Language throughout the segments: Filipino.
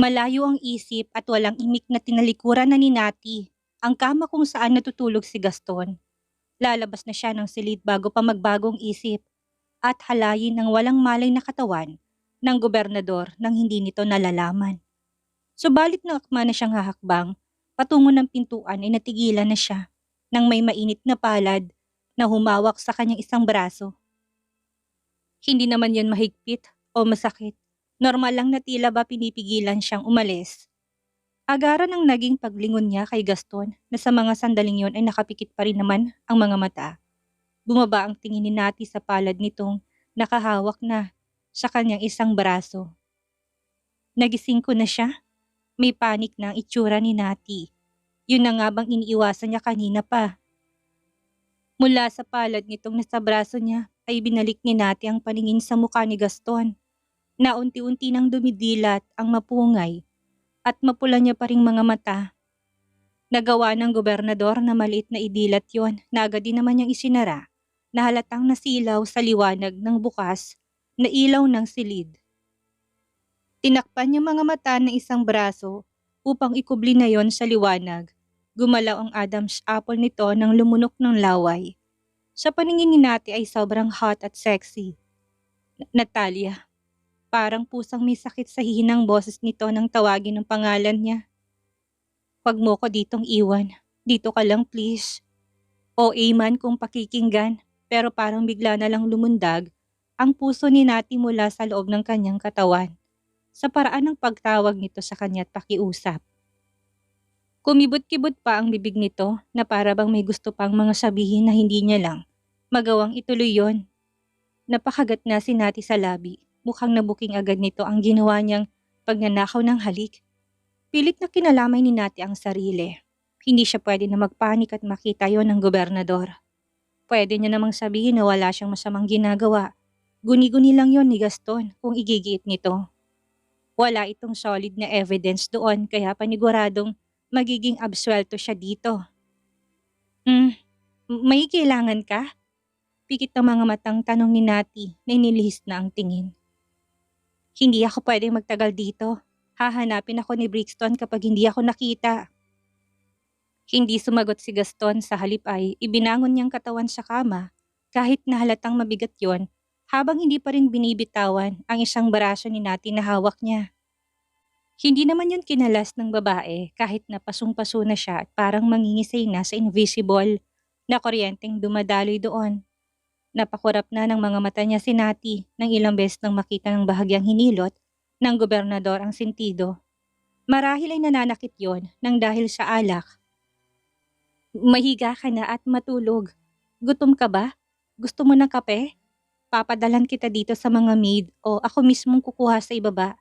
Malayo ang isip at walang imik na tinalikuran na ni Nati ang kama kung saan natutulog si Gaston. Lalabas na siya ng silid bago pa magbagong isip at halayin ng walang malay na katawan ng gobernador nang hindi nito nalalaman. Subalit na akma na siyang hahakbang, patungo ng pintuan ay natigilan na siya nang may mainit na palad na humawak sa kanyang isang braso. Hindi naman yan mahigpit o masakit. Normal lang na tila ba pinipigilan siyang umalis. Agaran ang naging paglingon niya kay Gaston na sa mga sandaling yon ay nakapikit pa rin naman ang mga mata. Bumaba ang tingin ni Nati sa palad nitong nakahawak na sa kanyang isang braso. Nagising ko na siya. May panik na ang itsura ni Nati. Yun na nga bang iniiwasan niya kanina pa. Mula sa palad nitong nasa braso niya ay binalik ni Nati ang paningin sa mukha ni Gaston na unti-unti nang dumidilat ang mapungay at mapula niya pa ring mga mata. Nagawa ng gobernador na maliit na idilat yon na agad din naman niyang isinara na halatang nasilaw sa liwanag ng bukas na ilaw ng silid. Tinakpan niya mga mata ng isang braso upang ikubli na yon sa liwanag. Gumalaw ang Adam's apple nito nang lumunok ng laway. Sa paningin ni Nati ay sobrang hot at sexy. Natalia. Parang pusang may sakit sa hihinang boses nito nang tawagin ang pangalan niya. Huwag mo ko ditong iwan. Dito ka lang please. OA man kung pakikinggan, pero parang bigla na lang lumundag ang puso ni Nati mula sa loob ng kanyang katawan sa paraan ng pagtawag nito sa kanya at pakiusap. Kumibot-kibot pa ang bibig nito na para bang may gusto pang mga sabihin na hindi niya lang magawang ituloy yon. Napakagat na si Nati sa labi. Mukhang nabuking agad nito ang ginawa niyang pagnanakaw ng halik. Pilit na kinalamay ni Nati ang sarili. Hindi siya pwede na magpanik at makita yon ng gobernador. Pwede niya namang sabihin na wala siyang masamang ginagawa. Guni-guni lang yon ni Gaston kung igigiit nito. Wala itong solid na evidence doon kaya paniguradong magiging absuelto siya dito. May kailangan ka? Pikit ng mga matang tanong ni Nati na inilihis na ang tingin. Hindi ako pwedeng magtagal dito. Hahanapin ako ni Brixton kapag hindi ako nakita. Hindi sumagot si Gaston, sa halip ay ibinangon niyang katawan sa kama kahit na halatang mabigat yon habang hindi pa rin binibitawan ang isang braso ni Nati na hawak niya. Hindi naman yun kinalas ng babae kahit na pasong-paso na siya at parang mangingisay na sa invisible na kuryenteng dumadaloy doon. Napakurap na ng mga mata niya si Nati nang ilang beses nang makita ng bahagyang hinilot ng gobernador ang sentido. Marahil ay nananakit yon nang dahil sa alak. Mahiga ka na at matulog. Gutom ka ba? Gusto mo ng kape? Papadalan kita dito sa mga maid o ako mismong kukuha sa ibaba.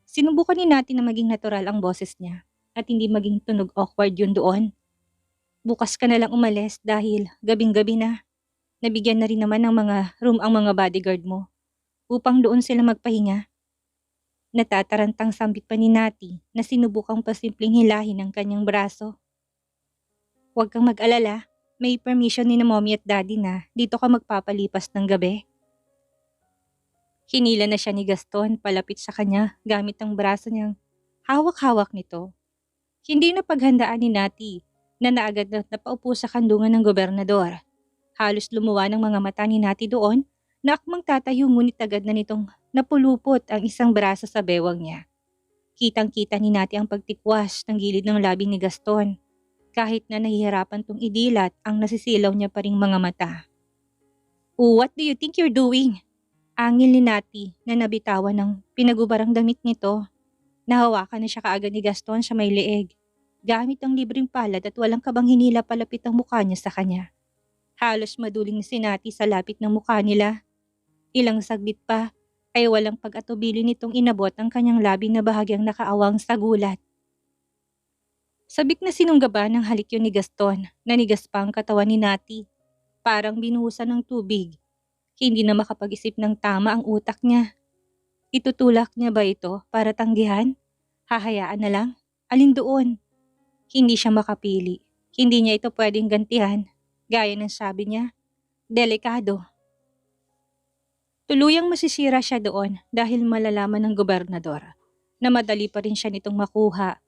Sinubukan ni Nati na maging natural ang boses niya at hindi maging tunog awkward yun doon. Bukas ka na lang umalis dahil gabing-gabi na. Nabigyan na rin naman ng mga room ang mga bodyguard mo upang doon sila magpahinga. Natatarantang sambit pa ni Nati na sinubukang pasimpleng hilahin ang kanyang braso. Huwag kang mag-alala, may permission ni na mommy at daddy na dito ka magpapalipas ng gabi. Hinila na siya ni Gaston palapit sa kanya gamit ang braso niyang hawak-hawak nito. Hindi na paghandaan ni Nati na naagad na napaupo sa kandungan ng gobernador. Halos lumuwa ng mga mata ni Nati doon na akmang tatayo ngunit agad na nitong napulupot ang isang braso sa bewang niya. Kitang-kita ni Nati ang pagtikwas ng gilid ng labi ni Gaston kahit na nahihirapan tong idilat ang nasisilaw niya pa ring mga mata. What do you think you're doing? Angil ni Nati na nabitawan ng pinagubarang damit nito. Nahawakan na siya kaagad ni Gaston sa may leeg. Gamit ang libreng palad at walang kabang hinila palapit ang mukha niya sa kanya. Halos maduling si Nati sa lapit ng mukha nila. Ilang saglit pa ay walang pag-atubili nitong inabot ang kanyang labi na bahagyang nakaawang sa gulat. Sabik na sinunggaba ng halik yun ni Gaston, nanigas pa ang katawan ni Nati. Parang binuhusan ng tubig. Hindi na makapag-isip ng tama ang utak niya. Itutulak niya ba ito para tanggihan? Hahayaan na lang? Alin doon? Hindi siya makapili. Hindi niya ito pwedeng gantihan. Gaya ng sabi niya, delikado. Tuluyang masisira siya doon dahil malalaman ng gobernador na madali pa rin siya nitong makuha.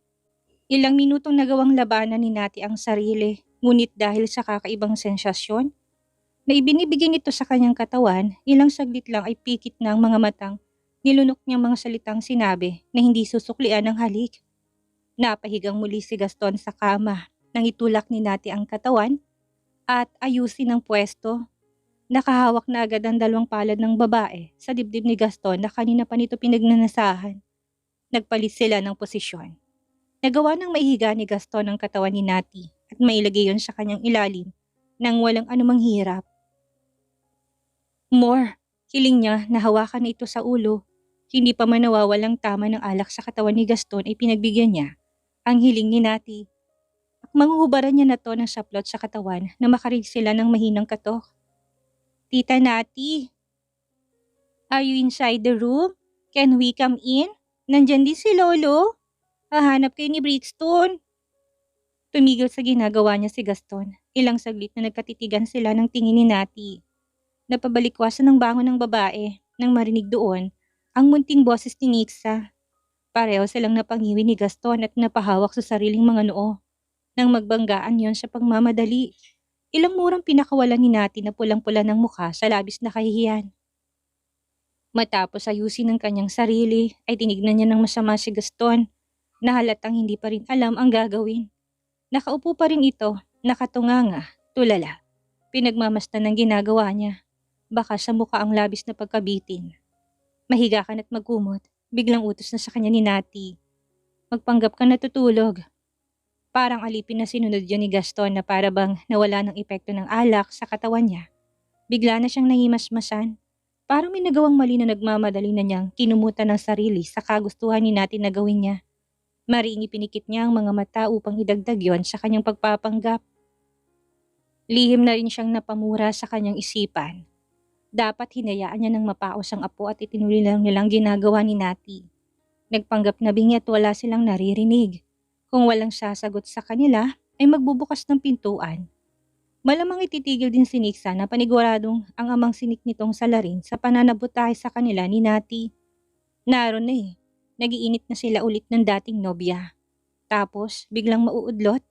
Ilang minutong nagawang labanan ni Nati ang sarili, ngunit dahil sa kakaibang sensasyon na ibinibigay nito sa kanyang katawan, ilang saglit lang ay pikit na ang mga matang nilunok niyang mga salitang sinabi na hindi susuklian ng halik. Napahigang muli si Gaston sa kama nang itulak ni Nati ang katawan at ayusin ang pwesto. Nakahawak na agad ang dalawang palad ng babae sa dibdib ni Gaston na kanina pa nito pinagnanasahan. Nagpalit sila ng posisyon. Nagawa ng maihiga ni Gaston ang katawan ni Nati at mailagay yon sa kanyang ilalim nang walang anumang hirap. More, hiling niya na hawakan na ito sa ulo. Hindi pa man nawawalang tama ng alak sa katawan ni Gaston ay pinagbigyan niya ang hiling ni Nati. At manghuhubaran niya na to ng saplot sa katawan na makarig sila ng mahinang katok. Tita Nati, are you inside the room? Can we come in? Nandyan din si Lolo. Hahanap kayo ni Brixton. Tumigil sa ginagawa niya si Gaston. Ilang saglit na nagkatitigan sila ng tingin ni Nati. Napabalikwasan ng bangon ng babae nang marinig doon ang munting boses ni Nixa. Pareho silang napangiwi ni Gaston at napahawak sa sariling mga noo. Nang magbanggaan yon sa pagmamadali. Ilang murang pinakawalan ni Nati na pulang-pula ng mukha sa labis na kahihiyan. Matapos ayusin ang kanyang sarili, ay tinignan niya ng masama si Gaston na halatang hindi pa rin alam ang gagawin. Nakaupo pa rin ito, nakatunganga, tulala. Pinagmamasdan ng ginagawa niya. Baka sa mukha ang labis na pagkabitin. Mahiga ka na't magkumot, biglang utos na sa kanya ni Nati. Magpanggap ka natutulog. Parang alipin na sinunod yun ni Gaston na para bang nawala ng epekto ng alak sa katawan niya. Bigla na siyang nangimasmasan. Parang may nagawang mali na nagmamadali na niyang kinumutan ng sarili sa kagustuhan ni Nati na gawin niya. Mariing ipinikit niya ang mga mata upang idagdag yon sa kanyang pagpapanggap. Lihim na rin siyang napamura sa kanyang isipan. Dapat hinayaan niya ng mapaos ang apo at itinuloy lang nilang ginagawa ni Nati. Nagpanggap na bingi at wala silang naririnig. Kung walang sasagot sa kanila, ay magbubukas ng pintuan. Malamang ititigil din si Nixa na paniguradong ang amang sinik nitong salarin sa pananabutahe sa kanila ni Nati. Naroon na eh, nagiinit na sila ulit ng dating nobya. Tapos, biglang mauudlot.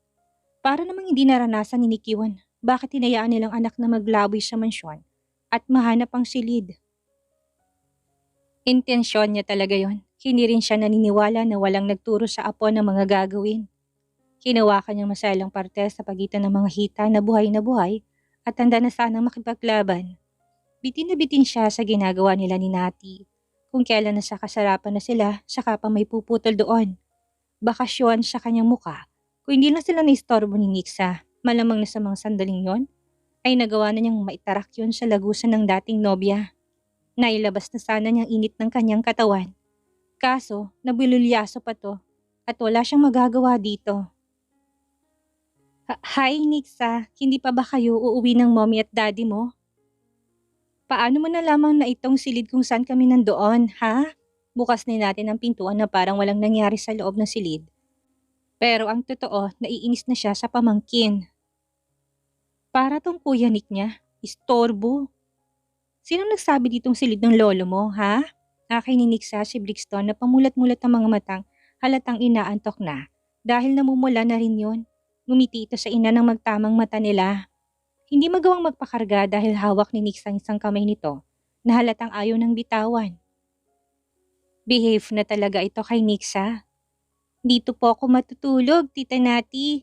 Para namang hindi naranasan ni Nikiwan, bakit hinayaan nilang anak na maglaboy sa mansyon at mahanap ang silid. Intensyon niya talaga yon. Hindi rin siya naniniwala na walang nagturo sa apo ng mga gagawin. Hinawakan niyang masalang parte sa pagitan ng mga hita na buhay at handa na sanang makipaglaban. Bitin na bitin siya sa ginagawa nila ni Nati. Kung kailan nasa kasarapan na sila, saka pa may puputol doon. Bakasyon sa kanyang muka. Kung hindi lang sila naistorbo ni Nixa, malamang na sa mga sandaling yon, ay nagawa na niyang maitarak yun sa lagusan ng dating nobya. Nailabas na sana niyang init ng kanyang katawan. Kaso, nabululyaso pa to at wala siyang magagawa dito. Hi Nixa, hindi pa ba kayo uuwi ng mommy at daddy mo? Paano mo nalaman na itong silid kung saan kami nandoon, ha? Bukas na natin ang pintuan na parang walang nangyari sa loob ng silid. Pero ang totoo, naiinis na siya sa pamangkin. Para tong kuya Nick niya, istorbo. Sino nagsabi ditong silid ng lolo mo, ha? Nakininig sa si Brixton na pamulat-mulat ang mga matang halatang inaantok na. Dahil namumula na rin yun. Ngumiti ito sa ina ng magtamang mata nila. Hindi magawang magpakarga dahil hawak ni Nix ang isang kamay nito na halatang ayaw ng bitawan. Behave na talaga ito kay Nixa. Dito po ako matutulog, Tita Nati.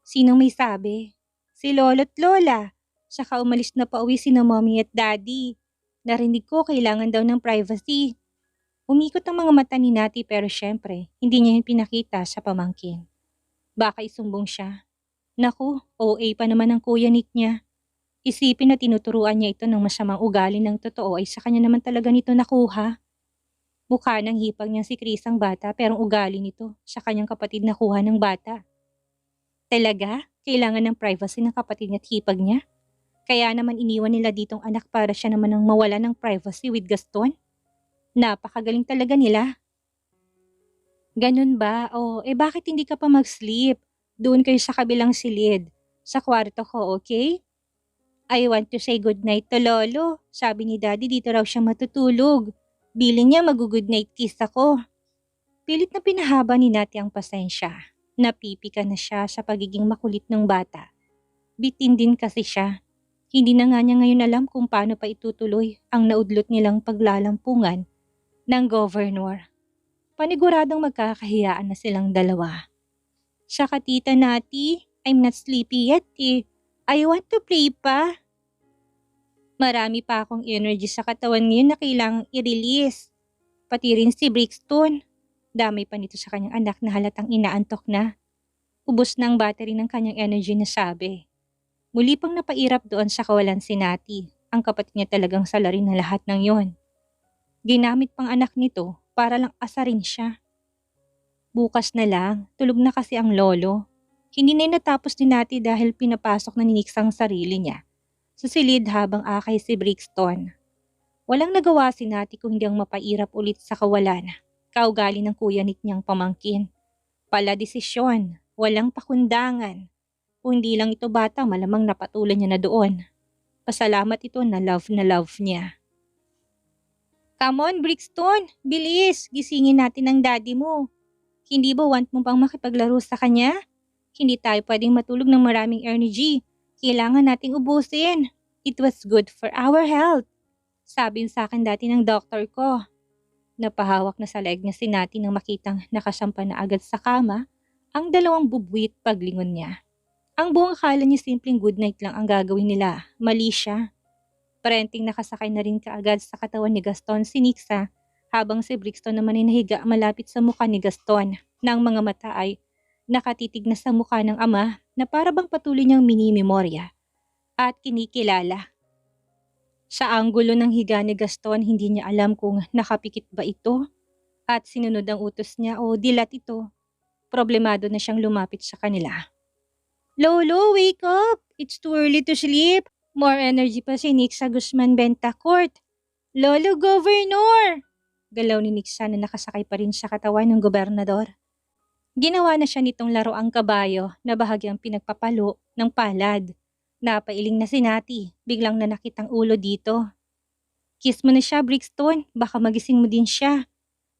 Sinong may sabi? Si lolo't lola. Saka umalis na pauwi sina mommy at daddy. Narinig ko kailangan daw ng privacy. Umikot ang mga mata ni Nati pero syempre, hindi niya yung pinakita sa pamangkin. Baka isumbong siya. Naku, OA pa naman ang kuya Nick niya. Isipin na tinuturuan niya ito ng masamang ugali ng totoo ay sa kanya naman talaga nito nakuha. Mukha ng hipag niyang si Chris ang bata pero ang ugali nito sa kanyang kapatid nakuha ng bata. Talaga? Kailangan ng privacy ng kapatid niya at hipag niya? Kaya naman iniwan nila ditong anak para siya naman ang mawala ng privacy with Gaston? Napakagaling talaga nila. Ganun ba? O, bakit hindi ka pa mag-sleep? Doon kayo sa kabilang silid. Sa kwarto ko, okay? I want to say good night to Lolo. Sabi ni Daddy dito raw siya matutulog. Biling niya mag-good night kiss ako. Pilit na pinahaba ni Nati ang pasensya. Napipika na siya sa pagiging makulit ng bata. Bitin din kasi siya. Hindi na nga niya ngayon alam kung paano pa itutuloy ang naudlot nilang paglalampungan ng governor. Paniguradong magkakahiyaan na silang dalawa. Saka tita Nati, I'm not sleepy yet eh. I want to play pa. Marami pa akong energy sa katawan ngayon na kailangang i-release. Pati rin si Brixton. Damay pa nito sa kanyang anak na halatang inaantok na. Ubos na ang battery ng kanyang energy na sabi. Muli pang napairap doon sa kawalan si Nati. Ang kapatid niya talagang salarin na lahat ng yon. Ginamit pang anak nito para lang asarin siya. Bukas na lang, tulog na kasi ang lolo. Hindi na natapos ni Nati dahil pinapasok na ni Nix ang sarili niya. Sa silid habang akay si Brixton. Walang nagawa si Nati kung hindi ang mapairap ulit sa kawalan. Kaugali ng kuya Nick niyang pamangkin. Pala desisyon, walang pakundangan. Kung hindi lang ito bata, malamang napatulan niya na doon. Pasalamat ito na love niya. Come on Brixton, bilis, gisingin natin ang daddy mo. Hindi ba want mo pang makipaglaro sa kanya? Hindi tayo pwedeng matulog ng maraming energy. Kailangan nating ubusin. It was good for our health. Sabi sa akin dati ng doktor ko. Napahawak na sa leg niya si Nati nang makitang nakasampa na agad sa kama ang dalawang bubwit paglingon niya. Ang buong akala niya simpleng good night lang ang gagawin nila. Mali siya. Parenting nakasakay na rin kaagad sa katawan ni Gaston si Nixa habang si Brixton naman ay nahiga malapit sa mukha ni Gaston na ang mga mata ay nakatitig na sa mukha ng ama na para bang patuloy niyang minimemorya at kinikilala. Sa anggulo ng higa ni Gaston, hindi niya alam kung nakapikit ba ito at sinunod ang utos niya o dilat ito. Problemado na siyang lumapit sa kanila. Lolo, wake up! It's too early to sleep. More energy pa si Nixa Guzman Bentacourt. Lolo, Governor! Galaw ni Nixa na nakasakay pa rin sa katawan ng gobernador. Ginawa na siya nitong laro ang kabayo na bahagyang pinagpapalo ng palad. Napailing na si Nati, biglang nanakit ang ulo dito. Kiss mo na siya, Brixton, baka magising mo din siya.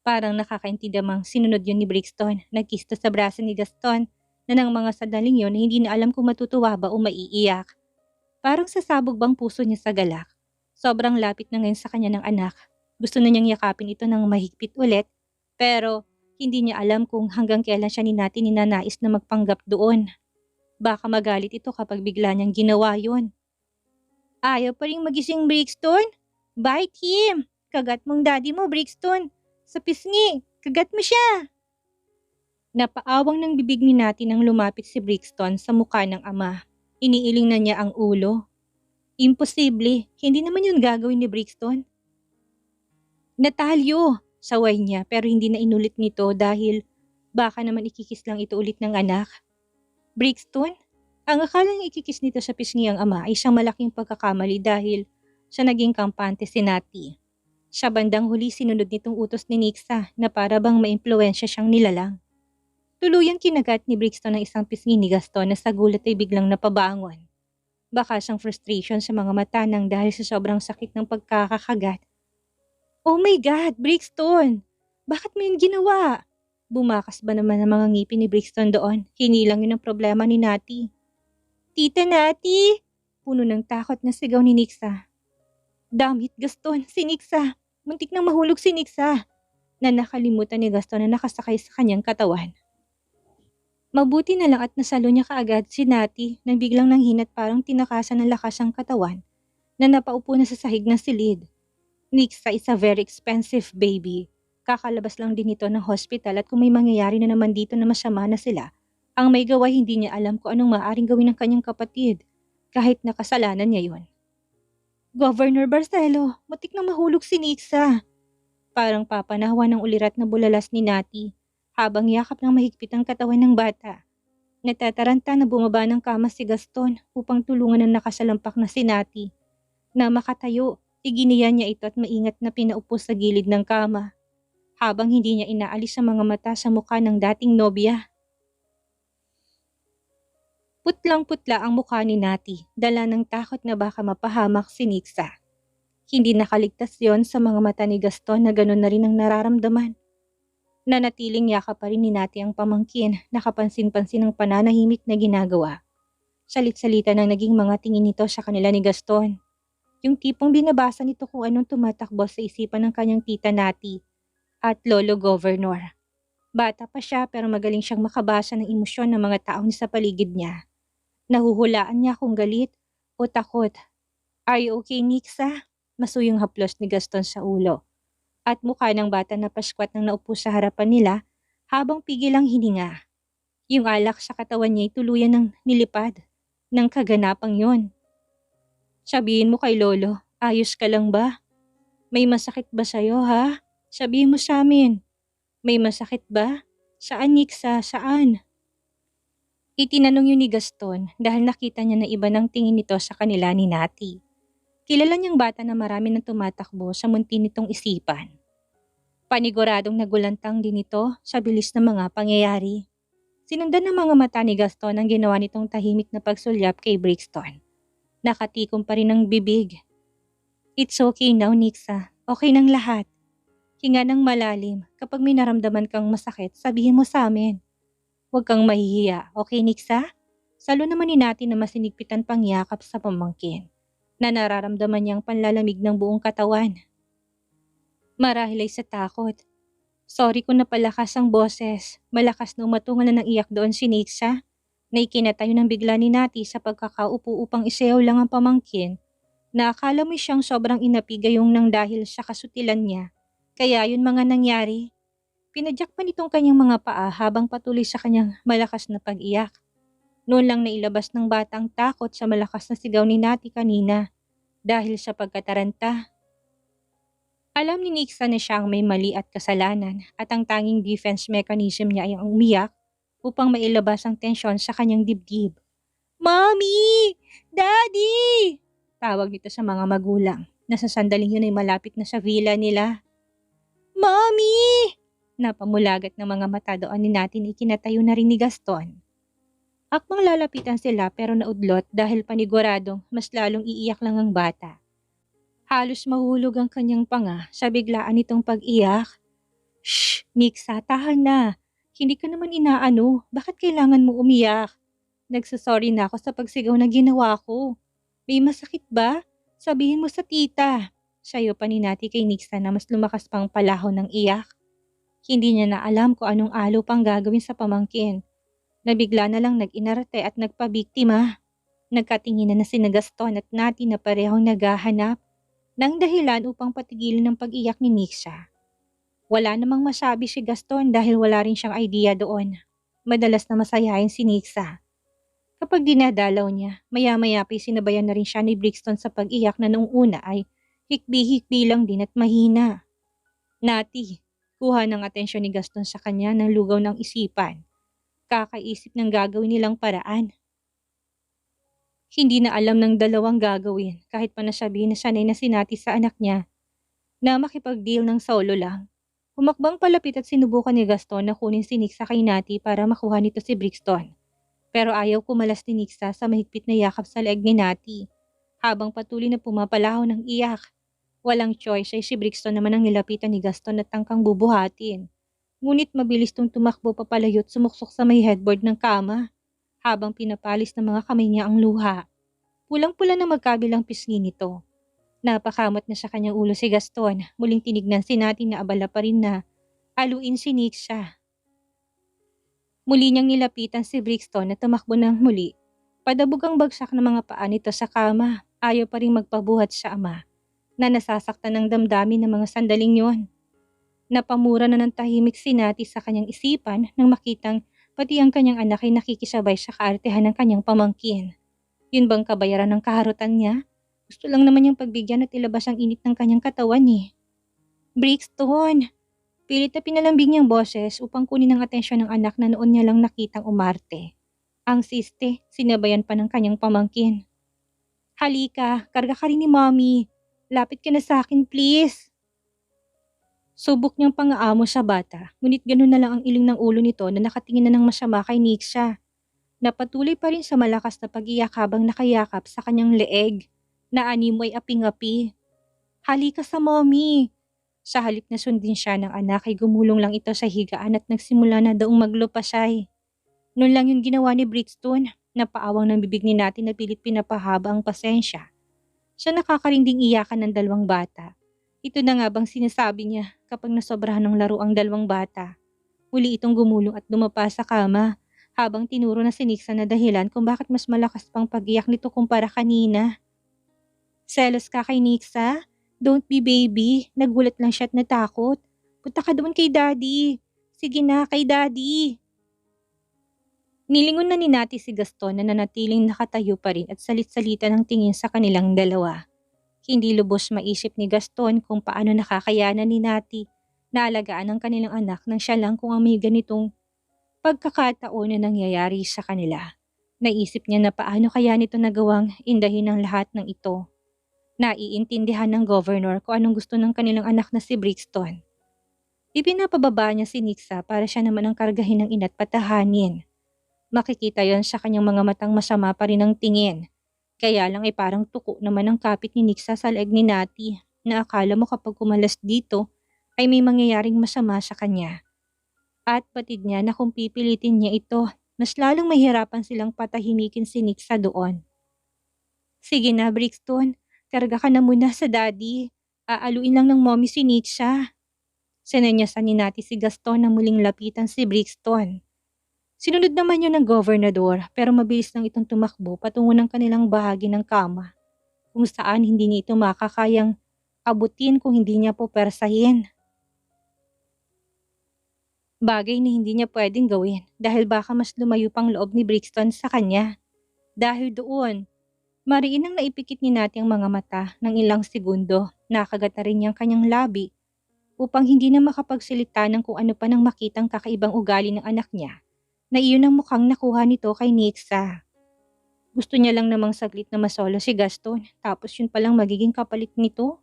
Parang nakakaintindamang sinunod yun ni Brixton, nagkiss to sa braso ni Gaston na ng mga sandaling yon na hindi na alam kung matutuwa ba o maiiyak. Parang sasabog bang puso niya sa galak. Sobrang lapit na ngayon sa kanya ng anak. Gusto na niyang yakapin ito ng mahigpit ulit, pero hindi niya alam kung hanggang kailan siya ni Nati ninanais na magpanggap doon. Baka magalit ito kapag bigla niyang ginawa yun. Ayaw pa rin magising Brixton? Bite him! Kagat mong daddy mo Brixton! Sa pisngi! Kagat mo siya! Napaawang ng bibig ni Nati nang lumapit si Brixton sa mukha ng ama. Iniiling na niya ang ulo. Imposible, hindi naman yun gagawin ni Brixton. Natalyo! Saway niya pero hindi na inulit nito dahil baka naman ikikis lang ito ulit ng anak. Brixton? Ang akalang ikikis nito sa pisngi ang ama ay isang malaking pagkakamali dahil sa naging kampante si Nati. Sa bandang huli sinunod nitong utos ni Nixa na para bang maimpluwensya siyang nilalang. Tuluyang kinagat ni Brixton ang isang pisngi ni Gaston na sa gulat ay biglang napabangon. Baka siyang frustration sa mga mata nang dahil sa sobrang sakit ng pagkakakagat. Oh my God, Brixton! Bakit mo yun ginawa? Bumakas ba naman ang mga ngipin ni Brixton doon? Hinilang yun ang problema ni Nati. Tita Nati! Puno ng takot na sigaw ni Nixa. Damit Gaston, si Nixa! Muntik nang mahulog si Nixa! Na nakalimutan ni Gaston na nakasakay sa kanyang katawan. Mabuti na lang at nasalo niya kaagad si Nati nang biglang nanghinat parang tinakasan ng lakas ang katawan na napaupo na sa sahig ng silid. Nixa is a very expensive baby. Kakalabas lang din ito ng hospital at kung may mangyayari na naman dito na masama na sila, ang may gawa hindi niya alam kung anong maaaring gawin ng kanyang kapatid, kahit nakasalanan niya yon. Governor Barcelo, matik na mahulog si Nixa. Parang papanawa ng ulirat na bulalas ni Nati, habang yakap ng mahigpit ang katawan ng bata. Natataranta na bumaba ng kama si Gaston upang tulungan ang nakasalampak na si Nati. Na makatayo, iginiyan niya ito at maingat na pinaupo sa gilid ng kama. Habang hindi niya inaalis ang mga mata sa mukha ng dating nobya. Putlang-putla ang mukha ni Nati, dala ng takot na baka mapahamak si Nixa. Hindi nakaligtas yon sa mga mata ni Gaston na gano'n na rin ang nararamdaman. Nanatiling yakap pa rin ni Nati ang pamangkin, nakapansin-pansin ang pananahimik na ginagawa. Salit-salita ng naging mga tingin nito sa kanila ni Gaston. Yung tipong binabasa nito kung anong tumatakbo sa isipan ng kanyang tita Nati at lolo governor. Bata pa siya pero magaling siyang makabasa ng emosyon ng mga taong sa paligid niya. Nahuhulaan niya kung galit o takot. "Are you okay, Nixa?" Masuyong haplos ni Gaston sa ulo. At mukha ng bata na paskwat nang naupo sa harapan nila habang pigil ang hininga. Yung alak sa katawan niya ay tuluyan ng nilipad ng kaganapang yon. "Sabihin mo kay lolo, ayos ka lang ba? May masakit ba sa'yo ha? Sabihin mo sa amin. May masakit ba? Saan, Nixa? Saan?" Itinanong yun ni Gaston dahil nakita niya na iba ng tingin nito sa kanila ni Nati. Kilala niyang bata na marami nang tumatakbo sa munti nitong isipan. Paniguradong nagulantang din ito sa bilis ng mga pangyayari. Sinundan ng mga mata ni Gaston ang ginawa nitong tahimik na pagsulyap kay Brixton. Nakatikom pa rin ang bibig. "It's okay now, Nixa. Okay ng lahat. Hinga ng malalim. Kapag may naramdaman kang masakit, sabihin mo sa amin. Huwag kang mahihiya. Okay, Nixa?" Salo naman ni Nati na masinigpitan pang yakap sa pamangkin, na nararamdaman niyang panlalamig ng buong katawan. Marahil ay sa takot. Sorry kung napalakas ang boses. Malakas na umatungal na ng iyak doon si Nixa, na ikinatayo ng bigla ni Nati sa pagkakaupo upang isayaw lang ang pamangkin, na akala mo siyang sobrang inapi gayong nang dahil sa kasutilan niya. Kaya yun mga nangyari. Pinadyak pa nitong kanyang mga paa habang patuloy sa kanyang malakas na pag-iyak. Noon lang nailabas ng batang takot sa malakas na sigaw ni Nati kanina dahil sa pagkataranta. Alam ni Nixa na siya ang may mali at kasalanan at ang tanging defense mechanism niya ay ang umiyak upang mailabas ang tensyon sa kanyang dibdib. "Mommy! Daddy!" Tawag nito sa mga magulang na sa sandaling yun ay malapit na sa villa nila. "Mommy!" Napamulagat ng mga mata doon ni Nati na ikinatayo na rin ni Gaston. Akmang lalapitan sila pero naudlot dahil paniguradong mas lalong iiyak lang ang bata. Halos mahulog ang kanyang panga sa biglaan nitong pag-iyak. "Shh! Nixa, tahan na. Hindi ka naman inaano. Bakit kailangan mo umiyak? Nagsasorry na ako sa pagsigaw na ginawa ko. May masakit ba? Sabihin mo sa tita." Sayo pa ni Nati kay Nixa na mas lumakas pang palahon ng iyak. Hindi niya na alam kung anong alo pang gagawin sa pamangkin. Nabigla na lang nag-inarte at nagpabiktima. Nagkatinginan na sina Gaston at Nati na parehong naghahanap ng dahilan upang patigilan ng pag-iyak ni Nixa. Wala namang masabi si Gaston dahil wala rin siyang idea doon. Madalas na masayahin si Nixa. Kapag dinadalaw niya, maya-maya pa'y sinabayan na rin siya ni Brixton sa pag-iyak na noong una ay hikbi-hikbi lang din at mahina. Nati, kuha ng atensyon ni Gaston sa kanya ng lugaw ng isipan. Kakaisip ng gagawin nilang paraan. Hindi na alam ng dalawang gagawin kahit pa nasabihin na sanay na si Nati sa anak niya na makipag-deal ng solo lang. Humakbang palapit at sinubukan ni Gaston na kunin si Nixa kay Nati para makuha nito si Brixton. Pero ayaw kumalas ni Nixa sa mahigpit na yakap sa leeg ni Nati habang patuloy na pumapalaho ng iyak. Walang choice ay si Brixton naman ang nilapitan ni Gaston at tangkang bubuhatin. Ngunit mabilis tong tumakbo papalayo at sumuksok sa may headboard ng kama habang pinapalis ng mga kamay niya ang luha. Pulang-pula na magkabilang pisngi nito. Napakamot na sa kanyang ulo si Gaston. Muling tinignan si Nati na abala pa rin na aluin si Nixa. Muli niyang nilapitan si Brixton na tumakbo ng muli. Padabog ang bagsak ng mga paa nito sa kama. Ayaw pa rin magpabuhat sa ama na nasasaktan ng damdamin ng mga sandaling yon. Napamura na ng tahimik si Nati sa kanyang isipan nang makitang pati ang kanyang anak ay nakikisabay sa kaartehan ng kanyang pamangkin. Yun bang kabayaran ng kaharutan niya? Gusto lang naman niyang pagbigyan at ilabas ang init ng kanyang katawan eh. "Brixton!" Pilit na pinalambing niyang boses upang kunin ang atensyon ng anak na noon niya lang nakitang umarte. Ang siste, sinabayan pa ng kanyang pamangkin. "Halika, karga ka rin ni Mommy. Lapit ka na sa akin please." Subok niyang pangaamo sa bata, ngunit ganoon na lang ang iling ng ulo nito na nakatingin na ng masama kay Nixa. Napatuloy pa rin sa malakas na pag-iyak habang nakayakap sa kanyang leeg, na animo ay aping-api. "Halika sa Mommy. Sa halip na sundin siya ng anak ay gumulong lang ito sa higaan at nagsimula na daong maglupasay. Noon lang yung ginawa ni Brixton, napaawang ng bibig ni Nati na pilit pinapahaba ang pasensya. Siya nakakarinding iyakan ng dalawang bata. Ito na nga bang sinasabi niya kapag nasobrahan ng laro ang dalawang bata. Muli itong gumulong at dumapa sa kama habang tinuro na si Nixa na dahilan kung bakit mas malakas pang pag-iyak nito kumpara kanina. Selos ka kay Nixa? Don't be baby. Nagulat lang siya at natakot. Punta ka doon kay Daddy. Sige na, kay Daddy. Nilingon na ni Nati si Gaston na nanatiling nakatayo pa rin at salit-salita ng tingin sa kanilang dalawa. Hindi lubos maisip ni Gaston kung paano nakakayanan ni Nati na alagaan ang kanilang anak nang siya lang kung ang may ganitong pagkakataon na nangyayari sa kanila. Naisip niya na paano kaya nito nagawang indahin ang lahat ng ito. Naiintindihan ng governor kung anong gusto ng kanilang anak na si Brixton. Ipinapababa niya si Nixa para siya naman ang kargahin ng ina't patahanin. Makikita yon sa kanyang mga matang masama pa rin ang tingin. Kaya lang ay parang tuko naman ang kapit ni Nixa sa leeg ni Nati na akala mo kapag kumalas dito ay may mangyayaring masama sa kanya. At patid niya na kung pipilitin niya ito, mas lalong mahirapan silang patahimikin si Nixa doon. Sige na Brixton, karga ka na muna sa daddy. Aaluin lang ng mommy si Nixa. Sinanyasan ni Nati si Gaston na muling lapitan si Brixton. Sinunod naman yun ng gobernador pero mabilis lang itong tumakbo patungo ng kanilang bahagi ng kama kung saan hindi niya ito makakayang abutin kung hindi niya po persahin. Bagay na hindi niya pwedeng gawin dahil baka mas lumayo pang loob ni Brixton sa kanya. Dahil doon, mariin ang naipikit ni Nati ang mga mata ng ilang segundo, nakagat na rin niyang kanyang labi upang hindi na makapagsalita ng kung ano pa nang makitang kakaibang ugali ng anak niya na iyon ang mukhang nakuha nito kay Nixa. Gusto niya lang namang saglit na masolo si Gaston tapos yun palang magiging kapalit nito.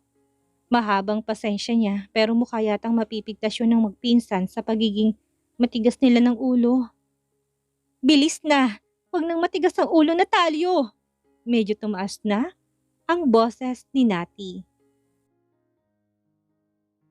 Mahabang pasensya niya pero mukha yatang mapipigtas yun ng magpinsan sa pagiging matigas nila ng ulo. Bilis na! Huwag nang matigas ang ulo na talyo! Medyo tumaas na ang boses ni Nati.